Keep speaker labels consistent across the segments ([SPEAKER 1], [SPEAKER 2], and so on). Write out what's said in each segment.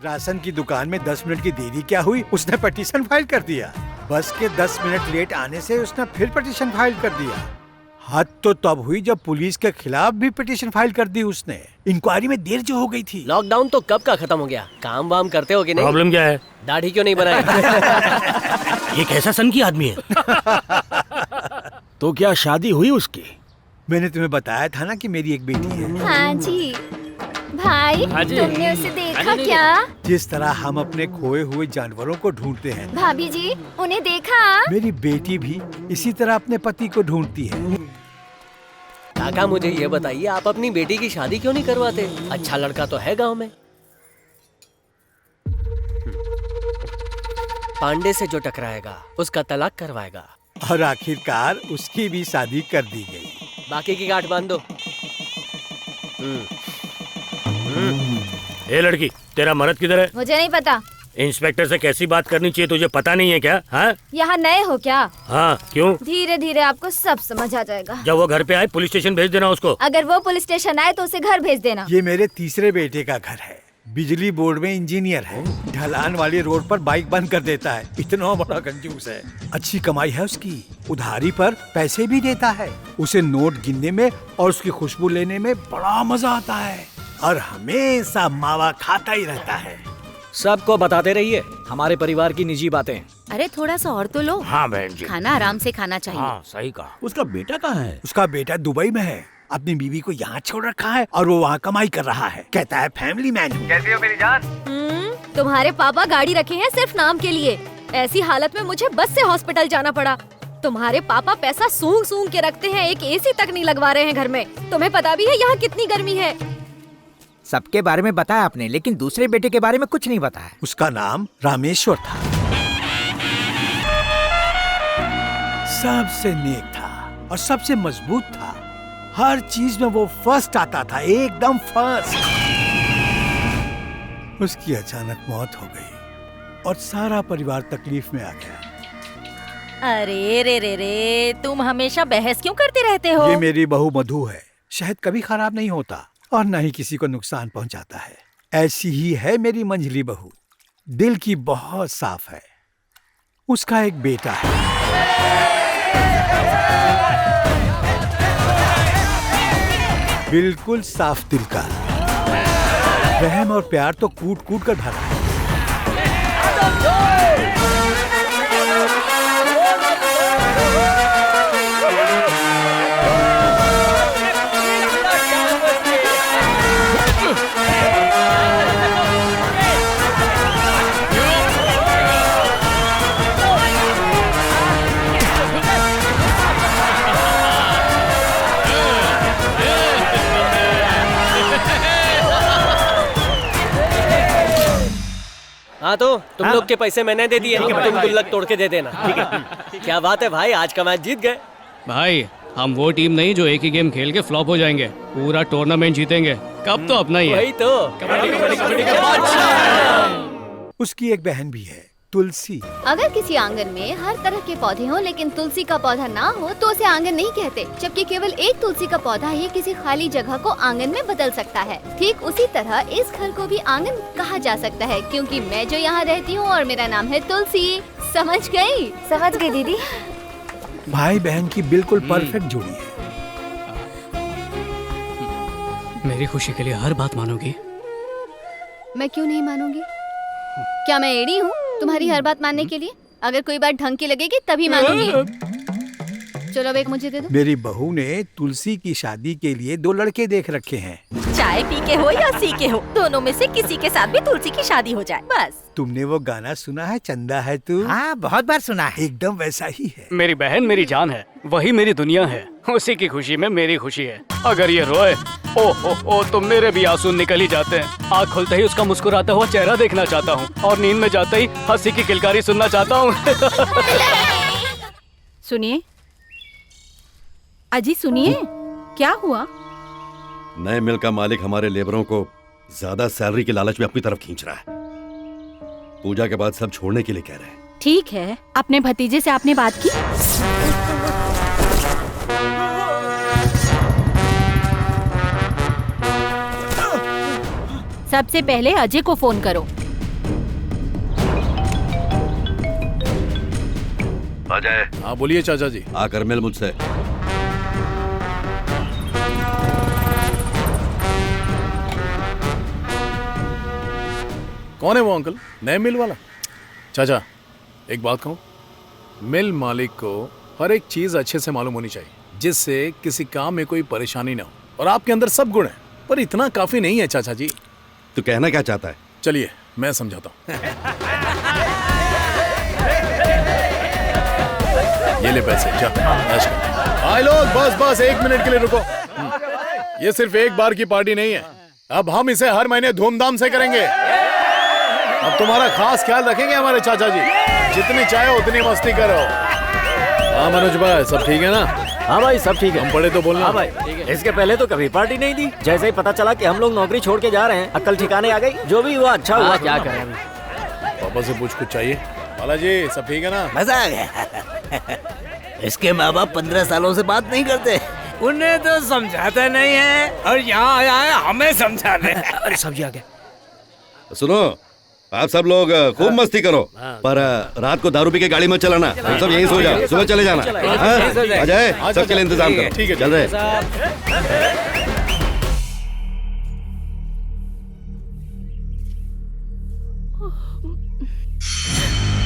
[SPEAKER 1] Ration की दुकान में 10 मिनट की देरी क्या हुई, उसने पिटीशन फाइल कर दिया। बस के 10 मिनट लेट आने से उसने फिर पिटीशन फाइल कर दिया। हद तो तब हुई जब पुलिस के खिलाफ भी पिटीशन फाइल कर दी उसने। इंक्वायरी में देर जो हो गई थी।
[SPEAKER 2] लॉकडाउन तो कब का खत्म हो गया, काम वाम करते हो कि नहीं?
[SPEAKER 3] प्रॉब्लम क्या है?
[SPEAKER 2] दाढ़ी क्यों नहीं बनाई?
[SPEAKER 3] ये कैसा सन की आदमी है? तो क्या शादी हुई उसकी?
[SPEAKER 1] मैंने तुम्हें बताया था ना कि मेरी एक बेटी है।
[SPEAKER 4] हाँ जी भाई,
[SPEAKER 3] हाँ जी।
[SPEAKER 4] तुमने उसे देखा क्या?
[SPEAKER 1] जिस तरह हम अपने खोए हुए जानवरों को ढूंढते हैं,
[SPEAKER 4] भाभी जी उन्हें देखा?
[SPEAKER 1] मेरी बेटी भी इसी तरह अपने पति को ढूंढती है।
[SPEAKER 2] काका मुझे ये बताइए, आप अपनी बेटी की शादी क्यों नहीं करवाते? अच्छा लड़का तो है गांव में। पांडे से जो टकराएगा उसका तलाक करवाएगा।
[SPEAKER 1] और आखिरकार उसकी भी शादी कर दी गई।
[SPEAKER 2] बाकी की गांठ बांध दो।
[SPEAKER 3] ए लड़की, तेरा मर्द किधर है?
[SPEAKER 4] मुझे नहीं पता।
[SPEAKER 3] इंस्पेक्टर से कैसी बात करनी चाहिए तुझे पता नहीं है क्या? हाँ
[SPEAKER 4] यहाँ नए हो क्या?
[SPEAKER 3] हाँ, क्यों?
[SPEAKER 4] धीरे धीरे आपको सब समझ आ जाएगा।
[SPEAKER 3] जब वो घर पे आए पुलिस स्टेशन भेज देना उसको।
[SPEAKER 4] अगर वो पुलिस स्टेशन आए तो उसे घर भेज देना।
[SPEAKER 1] ये मेरे तीसरे बेटे का घर है। बिजली बोर्ड में इंजीनियर है। ढलान वाली रोड पर बाइक बंद कर देता है। इतना बड़ा कंजूस है। अच्छी कमाई है उसकी। उधारी पर पैसे भी देता है। उसे नोट गिनने में और उसकी खुशबू लेने में बड़ा मजा आता है। और हमेशा मावा खाता ही रहता है।
[SPEAKER 5] सबको बताते रहिए हमारे परिवार की निजी बातें।
[SPEAKER 6] अरे थोड़ा सा और तो लो।
[SPEAKER 3] हाँ बहन जी।
[SPEAKER 6] खाना आराम से खाना चाहिए।
[SPEAKER 3] हाँ सही कहा। उसका बेटा कहाँ है?
[SPEAKER 1] उसका बेटा दुबई में है। अपनी बीवी को यहाँ छोड़ रखा है और वो वहाँ कमाई कर रहा है। कहता है फैमिली मैन हूँ।
[SPEAKER 7] कैसी हो मेरी जान?
[SPEAKER 4] तुम्हारे पापा गाड़ी रखे हैं सिर्फ नाम के लिए। ऐसी हालत में मुझे बस से हॉस्पिटल जाना पड़ा। तुम्हारे पापा पैसा सूंघ सूंघ के रखते हैं, एक एसी तक नहीं लगवा रहे हैं घर में। तुम्हें पता भी है यहाँ कितनी गर्मी है।
[SPEAKER 8] सबके बारे में बताया आपने, लेकिन दूसरे बेटे के बारे में कुछ नहीं बताया।
[SPEAKER 1] उसका नाम रामेश्वर था। सबसे नेक था और सबसे मजबूत था। हर चीज में वो फर्स्ट आता था, एकदम फर्स्ट। उसकी अचानक मौत हो गई और सारा परिवार तकलीफ में आ गया।
[SPEAKER 6] अरे रे रे रे, तुम हमेशा बहस क्यों करते रहते हो?
[SPEAKER 1] ये मेरी बहू मधु है। शहद कभी खराब नहीं होता और न ही किसी को नुकसान पहुंचाता है। ऐसी ही है मेरी मंझली बहू। दिल की बहुत साफ है। उसका एक बेटा है। बिल्कुल साफ दिल का। रहम और प्यार तो कूट कूट कर भरा है।
[SPEAKER 2] हाँ तो तुम लोग के पैसे मैंने दे दिए, तुम गुल्लक तोड़ के दे देना। ठीक है। क्या बात है भाई, आज का मैच जीत गए।
[SPEAKER 9] भाई हम वो टीम नहीं जो एक ही गेम खेल के फ्लॉप हो जाएंगे। पूरा टूर्नामेंट जीतेंगे। कब तो अपना ही है।
[SPEAKER 2] वही तो। कबड्डी कबड्डी कबड्डी।
[SPEAKER 1] उसकी एक बहन भी है, तुलसी।
[SPEAKER 4] अगर किसी आंगन में हर तरह के पौधे हो लेकिन तुलसी का पौधा ना हो तो उसे आंगन नहीं कहते। जबकि केवल एक तुलसी का पौधा ही किसी खाली जगह को आंगन में बदल सकता है। ठीक उसी तरह इस घर को भी आंगन कहा जा सकता है, क्योंकि मैं जो यहाँ रहती हूँ और मेरा नाम है तुलसी। समझ गई? समझ गई दीदी।
[SPEAKER 1] भाई बहन की बिल्कुल परफेक्ट जोड़ी है।
[SPEAKER 9] मेरी खुशी के लिए हर बात मानोगी?
[SPEAKER 4] मैं क्यों नहीं मानूंगी? क्या मैं एड़ी हूँ तुम्हारी हर बात मानने के लिए? अगर कोई बात ढंग की लगेगी तभी मानूंगी। चलो अब एक मुझे दे दो।
[SPEAKER 1] मेरी बहू ने तुलसी की शादी के लिए 2 लड़के देख रखे हैं।
[SPEAKER 6] चाय पी के हो या सी के हो, दोनों में से किसी के साथ भी तुलसी की शादी हो जाए बस।
[SPEAKER 1] तुमने वो गाना सुना है, चंदा है तू?
[SPEAKER 8] हाँ बहुत बार सुना है।
[SPEAKER 1] एकदम वैसा ही है।
[SPEAKER 9] मेरी बहन मेरी जान है, वही मेरी दुनिया है। उसी की खुशी में मेरी खुशी है। अगर ये रोए ओ तो मेरे भी आंसू निकल ही जाते हैं। आँख खुलते ही उसका मुस्कुराता हुआ चेहरा देखना चाहता हूँ और नींद में जाते ही हंसी की किलकारी सुनना चाहता हूँ।
[SPEAKER 6] सुनिए अजी, सुनिए क्या हुआ?
[SPEAKER 10] नए मिल का मालिक हमारे लेबरों को ज्यादा सैलरी के लालच में अपनी तरफ खींच रहा है। पूजा के बाद सब छोड़ने के लिए कह रहे हैं।
[SPEAKER 6] ठीक है, अपने भतीजे से आपने बात की? सबसे पहले अजय को फोन करो।
[SPEAKER 10] अजय।
[SPEAKER 7] हाँ बोलिए चाचा जी।
[SPEAKER 10] आकर मिल मुझसे।
[SPEAKER 7] कौन है वो अंकल? नए मिल वाला? चाचा एक बात कहूँ, मिल मालिक को हर एक चीज अच्छे से मालूम होनी चाहिए, जिससे किसी काम में कोई परेशानी ना हो। और आपके अंदर सब गुण है, पर इतना काफी नहीं है चाचा जी।
[SPEAKER 10] तू कहना क्या चाहता है?
[SPEAKER 7] चलिए मैं समझाता हूँ। ये ले पैसे, जा ऐश कर। आए लोग, बस 1 मिनट के लिए रुको। ये सिर्फ एक बार की पार्टी नहीं है, अब हम इसे हर महीने धूमधाम से करेंगे। अब तुम्हारा खास ख्याल रखेंगे हमारे चाचा जी, जितनी चाहे उतनी मस्ती करो। हाँ मनोज भाई, सब ठीक है ना?
[SPEAKER 5] हाँ भाई सब ठीक है।
[SPEAKER 7] हम पढ़े तो बोलना।
[SPEAKER 5] हाँ भाई, इसके पहले तो कभी पार्टी नहीं दी। जैसे ही पता चला कि हम लोग नौकरी छोड़ के जा रहे हैं, अक्ल ठिकाने आ गई। जो भी हुआ अच्छा हुआ, क्या करें अभी।
[SPEAKER 7] पापा से पूछ कुछ चाहिए? बालाजी सब ठीक है ना?
[SPEAKER 3] मजा आ गया। इसके माँ बाप 15 सालों से बात नहीं करते, उन्हें तो समझाते नहीं है, और यहाँ आया है हमें समझाने। अरे सब्जी आ गया।
[SPEAKER 10] सुनो, आप सब लोग खूब मस्ती करो, पर रात को दारू पी के गाड़ी मत चलाना। हम सब यहीं सो जाओ, सुबह चले जाना। अजय सबके लिए इंतजाम करो।
[SPEAKER 7] ठीक है,
[SPEAKER 10] चल रहे।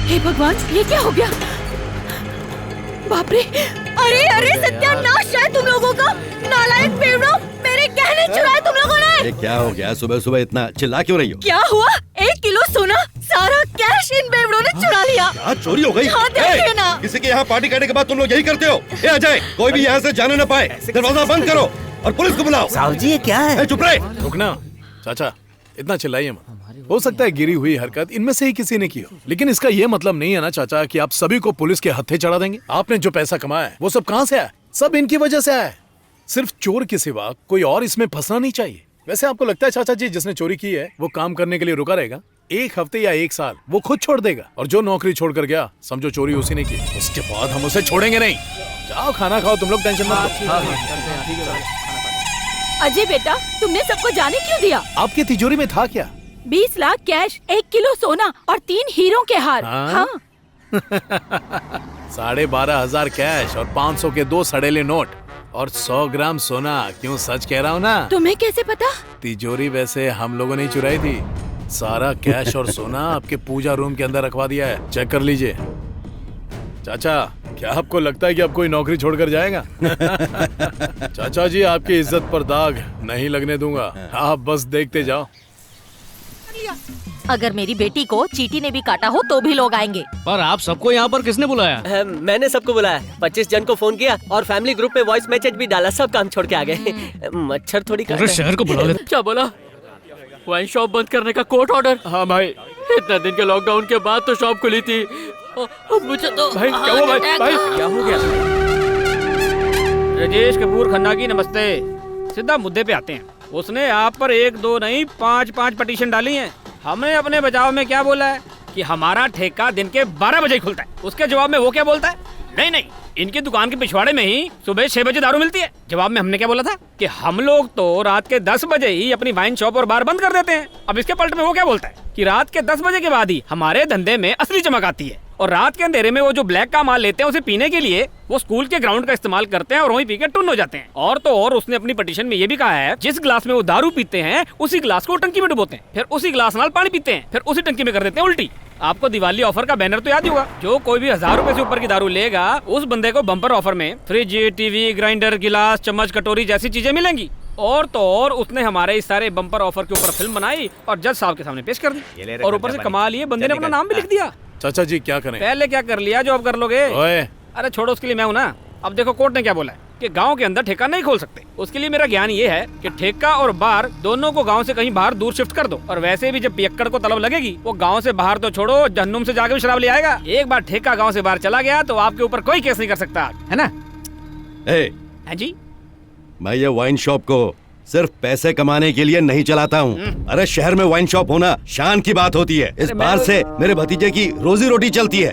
[SPEAKER 6] हे भगवान, ये क्या हो गया? बाप रे! अरे सत्यानाश है तुम लोगों का! नालायक बेवड़ो, मेरे गहने चुराए तुम लोगों ने!
[SPEAKER 10] ये क्या हो गया? सुबह सुबह इतना चिल्ला क्यों रही हो?
[SPEAKER 6] क्या हुआ? 1 किलो सोना, सारा कैश इन बेवड़ों ने चुरा लिया।
[SPEAKER 10] क्या चोरी हो गई?
[SPEAKER 6] हाँ, देखिए ना।
[SPEAKER 10] किसी के यहाँ पार्टी करने के बाद तुम लोग यही करते हो? ए अजय, कोई भी यहाँ से जाने न पाए, दरवाजा बंद करो और पुलिस को बुलाओ।
[SPEAKER 3] साहब जी ये क्या है?
[SPEAKER 10] चुप रहे।
[SPEAKER 7] रुकना चाचा, इतना चिल्लाइए मत। हो सकता है गिरी हुई हरकत इनमें से ही किसी ने की हो, लेकिन इसका ये मतलब नहीं है ना चाचा कि आप सभी को पुलिस के हत्थे चढ़ा देंगे। आपने जो पैसा कमाया है वो सब कहाँ से आया? सब इनकी वजह से आया है। सिर्फ चोर के सिवा कोई और इसमें फंसना नहीं चाहिए। वैसे आपको लगता है चाचा जी, जिसने चोरी की है वो काम करने के लिए रुका रहेगा? 1 हफ्ते या 1 साल वो खुद छोड़ देगा, और जो नौकरी छोड़ कर गया समझो चोरी उसी ने की। उसके बाद हम उसे छोड़ेंगे नहीं। जाओ खाना खाओ, तुम लोग टेंशन मत लो।
[SPEAKER 6] अजय बेटा, तुमने सबको जाने क्यों दिया?
[SPEAKER 7] आपकी तिजोरी में था क्या?
[SPEAKER 6] 20 लाख कैश, 1 किलो सोना और 3 हीरों के हार। हाँ।
[SPEAKER 7] 12,500 कैश और 500 के 2 सड़ेले नोट और 100 ग्राम सोना। क्यों, सच कह रहा हूँ ना?
[SPEAKER 6] तुम्हें कैसे पता?
[SPEAKER 7] तिजोरी वैसे हम लोगों ने चुराई थी। सारा कैश और सोना आपके पूजा रूम के अंदर रखवा दिया है, चेक कर लीजिए। चाचा, क्या आपको लगता है कि अब कोई नौकरी छोड़कर जाएगा? चाचा जी, आपकी इज्जत पर दाग नहीं लगने दूंगा, आप बस देखते जाओ।
[SPEAKER 6] अगर मेरी बेटी को चींटी ने भी काटा हो तो भी लोग आएंगे।
[SPEAKER 9] पर आप सबको यहाँ पर किसने बुलाया?
[SPEAKER 2] मैंने सबको बुलाया, 25 जन को फोन किया और फैमिली ग्रुप पे वॉइस मैसेज भी डाला। सब काम छोड़ के आ गए। मच्छर थोड़ी काट
[SPEAKER 9] पूरे शहर को बुला ले।
[SPEAKER 2] क्या बोला? वाइन शॉप बंद करने का कोर्ट ऑर्डर? हाँ भाई, इतने दिन के लॉकडाउन के बाद तो शॉप खुली थी। मुझे तो भाई क्या हुआ? भाई क्या हो गया?
[SPEAKER 11] राजेश कपूर खन्ना की नमस्ते। सीधा मुद्दे पे आते हैं। उसने आप पर 1 2 नहीं 5 पटिशन डाली हैं। हमने अपने बचाव में क्या बोला है कि हमारा ठेका दिन के 12 बजे खुलता है। उसके जवाब में वो क्या बोलता है? नहीं, इनकी दुकान के पिछवाड़े में ही सुबह 6 बजे दारू मिलती है। जवाब में हमने क्या बोला था कि हम लोग तो रात के 10 बजे ही अपनी वाइन शॉप और बार बंद कर देते हैं। अब इसके पलट में वो क्या बोलता है कि रात के 10 बजे के बाद ही हमारे धंधे में असली चमक आती है, और रात के अंधेरे में वो जो ब्लैक का माल लेते हैं उसे पीने के लिए वो स्कूल के ग्राउंड का इस्तेमाल करते हैं और वहीं पी के टुन हो जाते हैं। और तो और उसने अपनी पटिशन में ये भी कहा है, जिस ग्लास में वो दारू पीते हैं उसी ग्लास को टंकी में डुबोते हैं, फिर उसी ग्लास नाल पानी पीते हैं, फिर उसी टंकी में कर देते हैं उल्टी। आपको दिवाली ऑफर का बैनर तो याद ही होगा। जो कोई भी 1000 रुपए से ऊपर की दारू लेगा उस बंदे को बम्पर ऑफर में फ्रिज, टीवी, ग्राइंडर, गिलास, चम्मच, कटोरी जैसी चीजें मिलेंगी। और तो और उसने हमारे इस सारे बम्पर ऑफर के ऊपर फिल्म बनाई और जज साहब के सामने पेश कर दी, और ऊपर से कमाल ये बंदे ने अपना नाम भी लिख दिया।
[SPEAKER 7] चाचा जी क्या करें?
[SPEAKER 11] पहले क्या कर लिया जो अब कर लोगे?
[SPEAKER 7] ओए।
[SPEAKER 11] अरे छोड़ो, उसके लिए मैं हूँ ना। अब देखो, कोर्ट ने क्या बोला है कि गांव के अंदर ठेका नहीं खोल सकते। उसके लिए मेरा ज्ञान ये है कि ठेका और बार दोनों को गांव से कहीं बाहर दूर शिफ्ट कर दो। और वैसे भी जब पियक्कड़ को तलब लगेगी वो गांव से बाहर तो छोड़ो, जहन्नुम से जाके भी शराब ले आएगा। एक बार ठेका गांव से बाहर चला गया तो आपके ऊपर कोई केस नहीं कर सकता, है ना? हाँ जी,
[SPEAKER 10] मैं ये वाइन शॉप को सिर्फ पैसे कमाने के लिए नहीं चलाता हूँ। अरे शहर में वाइन शॉप होना शान की बात होती है। इस बार से मेरे भतीजे की रोजी रोटी चलती है।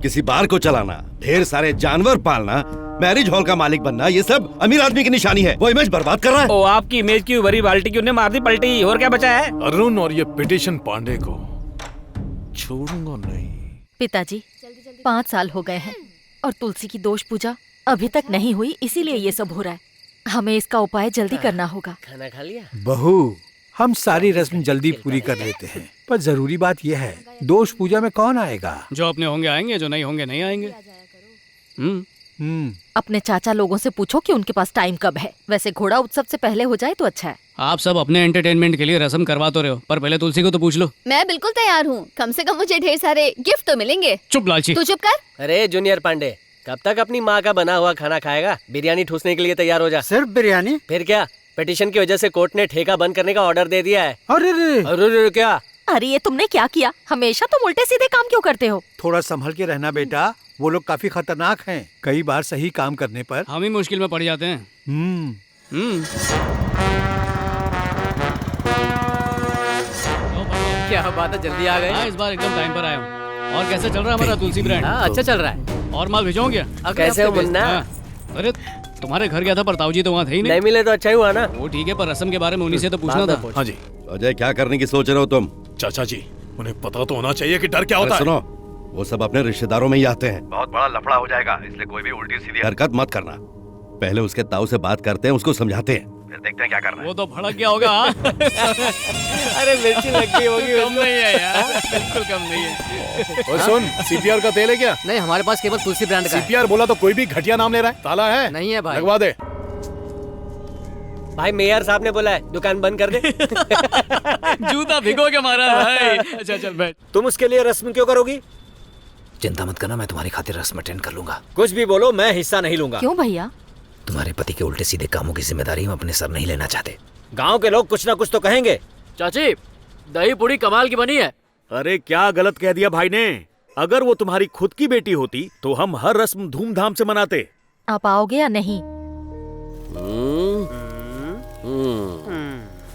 [SPEAKER 10] किसी बार को चलाना, ढेर सारे जानवर पालना, मैरिज हॉल का मालिक बनना, ये सब अमीर आदमी की निशानी है। वो इमेज बर्बाद कर रहा है।
[SPEAKER 11] ओ, आपकी इमेज की बड़ी बाल्टी की उन्हें मार दी पलटी, और क्या बचा है?
[SPEAKER 7] अरुण और ये पिटिशन पांडे को छोड़ूंगा नहीं।
[SPEAKER 6] पिताजी 5 साल हो गए हैं और तुलसी की दोष पूजा अभी तक नहीं हुई, इसीलिए ये सब हो रहा है। हमें इसका उपाय जल्दी करना होगा।
[SPEAKER 3] खाना खा लिया?
[SPEAKER 1] बहू, हम सारी रस्म जल्दी पूरी कर लेते हैं, पर जरूरी बात यह है, दोष पूजा में कौन आएगा?
[SPEAKER 9] जो अपने होंगे आएंगे, जो नहीं होंगे नहीं आएंगे।
[SPEAKER 6] अपने चाचा लोगों से पूछो कि उनके पास टाइम कब है। वैसे घोड़ा उत्सव से पहले हो जाए तो अच्छा है।
[SPEAKER 9] आप सब अपने एंटरटेनमेंट के लिए रस्म करवा तो रहे हो, पर पहले तुलसी को तो पूछ लो।
[SPEAKER 4] मैं बिल्कुल तैयार हूँ, कम से कम मुझे ढेर सारे गिफ्ट तो मिलेंगे।
[SPEAKER 9] चुप लालची।
[SPEAKER 4] तू चुप कर।
[SPEAKER 3] अरे जूनियर पांडे, कब तक अपनी माँ का बना हुआ खाना खाएगा? बिरयानी ठूसने के लिए तैयार हो जा।
[SPEAKER 8] सिर्फ बिरयानी?
[SPEAKER 3] फिर क्या, पिटीशन की वजह से कोर्ट ने ठेका बंद करने का ऑर्डर दे दिया है। अरे क्या?
[SPEAKER 6] अरे ये तुमने क्या किया? हमेशा तुम उल्टे सीधे काम क्यों करते हो?
[SPEAKER 1] थोड़ा संभल के रहना बेटा, वो लोग काफी खतरनाक हैं। कई बार सही काम करने पर
[SPEAKER 9] हम ही मुश्किल में पड़ जाते हैं।
[SPEAKER 3] क्या बात है, जल्दी आ गए।
[SPEAKER 9] इस बार एकदम टाइम पर आया हूँ। और कैसे चल रहा है हमारा तुलसी ब्रांड?
[SPEAKER 3] अच्छा चल रहा है।
[SPEAKER 9] और माल भिजवाऊं क्या?
[SPEAKER 3] कैसे हो मुन्ना?
[SPEAKER 9] अरे तुम्हारे घर गया था पर ताऊ जी तो वहाँ थे ही
[SPEAKER 3] नहीं मिले तो अच्छा ही हुआ ना।
[SPEAKER 9] वो ठीक है, पर रस्म के बारे में उन्हीं से तो पूछना था।
[SPEAKER 7] हाँ जी।
[SPEAKER 10] अजय, क्या करने की सोच रहे हो तुम?
[SPEAKER 7] चाचा जी, उन्हें पता तो होना चाहिए कि डर क्या होता है।
[SPEAKER 10] सुनो, वो सब अपने रिश्तेदारों में ही आते हैं। बहुत बड़ा लफड़ा हो जाएगा, इसलिए कोई भी उल्टी सीधी हरकत मत करना। पहले उसके ताऊ से बात करते हैं, उसको समझाते हैं, फिर देखते हैं क्या करना है।
[SPEAKER 9] वो तो भड़क गया होगा।
[SPEAKER 3] अरे मिर्ची लग गई होगी।
[SPEAKER 9] कम नहीं है यार, बिल्कुल कम नहीं है।
[SPEAKER 7] और सुन, सीपीआर का तेल है क्या?
[SPEAKER 3] नहीं, हमारे पास केवल तुलसी ब्रांड का है।
[SPEAKER 7] सीपीआर बोला तो कोई भी घटिया नाम ले रहा है। ताला है?
[SPEAKER 3] नहीं है भाई।
[SPEAKER 7] लगवा दे।
[SPEAKER 3] भाई मेयर साहब ने बोला है दुकान बंद कर दे।
[SPEAKER 9] जूता भिगो के मारा भाई। अच्छा चल बैठ।
[SPEAKER 8] तुम उसके लिए रस्म क्यों करोगी?
[SPEAKER 3] चिंता मत करना, मैं तुम्हारी खातिर रस्म अटेंड कर लूंगा।
[SPEAKER 8] कुछ भी बोलो, मैं हिस्सा नहीं लूंगा।
[SPEAKER 6] क्यों भैया?
[SPEAKER 3] तुम्हारे पति के उल्टे सीधे कामों की जिम्मेदारी हम अपने सर नहीं लेना चाहते।
[SPEAKER 8] गांव के लोग कुछ ना कुछ तो कहेंगे।
[SPEAKER 2] चाची, दही पूड़ी कमाल की बनी है।
[SPEAKER 12] अरे क्या गलत कह दिया भाई ने? अगर वो तुम्हारी खुद की बेटी होती तो हम हर रस्म धूमधाम से मनाते।
[SPEAKER 6] आप आओगे या नहीं?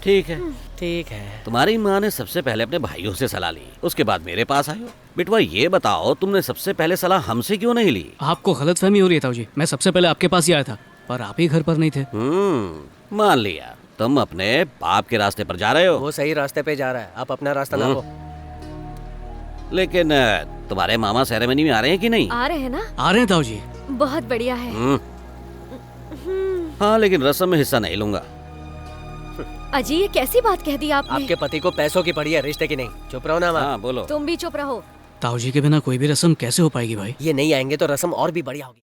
[SPEAKER 3] ठीक है, ठीक है। तुम्हारी माँ ने सबसे पहले अपने भाइयों से सलाह ली, उसके बाद मेरे पास आए हो। बेटवा ये बताओ, तुमने सबसे पहले सलाह हमसे क्यों नहीं ली?
[SPEAKER 9] आपको गलतफहमी हो रही है ताऊ जी। मैं सबसे पहले आपके पास ही आया था, पर आप ही घर पर नहीं थे।
[SPEAKER 3] मान लिया, तुम अपने बाप के रास्ते पर जा रहे हो। वो सही रास्ते पे जा रहा है, आप अपना रास्ता नापो। लेकिन तुम्हारे मामा सेरेमनी में आ रहे हैं कि नहीं?
[SPEAKER 4] आ रहे हैं ना?
[SPEAKER 9] आ रहे हैं ताऊ जी।
[SPEAKER 4] बहुत बढ़िया है।
[SPEAKER 3] हाँ, लेकिन रस्म में हिस्सा नहीं लूंगा।
[SPEAKER 4] अजी, ये कैसी बात कह दी आपने?
[SPEAKER 3] आपके पति को पैसों की पड़ी है, रिश्ते की नहीं। चुप रहो ना। हाँ, बोलो।
[SPEAKER 4] तुम भी चुप रहो।
[SPEAKER 9] ताऊ जी के बिना कोई भी रस्म कैसे हो पाएगी भाई?
[SPEAKER 3] ये नहीं आएंगे तो रस्म और भी बढ़िया होगी।